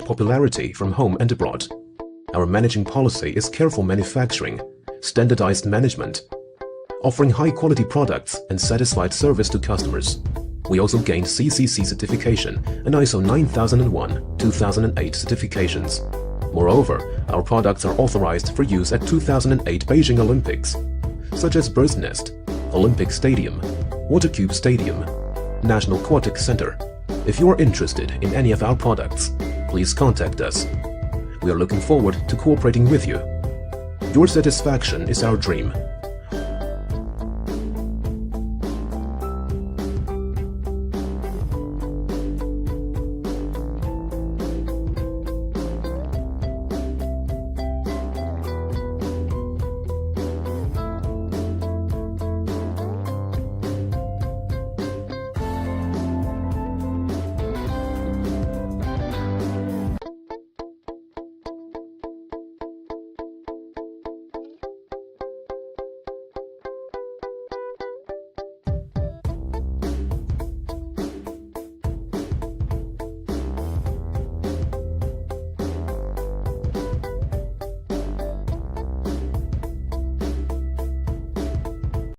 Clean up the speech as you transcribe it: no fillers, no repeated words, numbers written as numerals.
popularity from home and abroad. Our managing policy is careful manufacturing, standardized management, offering high-quality products and satisfied service to customers. We also gained CCC certification and ISO 9001-2008 certifications. Moreover, our products are authorized for use at 2008 Beijing Olympics, such as Bird's Nest, Olympic Stadium, Watercube Stadium, National Aquatic Center. If you are interested in any of our products, please contact us. We are looking forward to cooperating with you. Your satisfaction is our dream.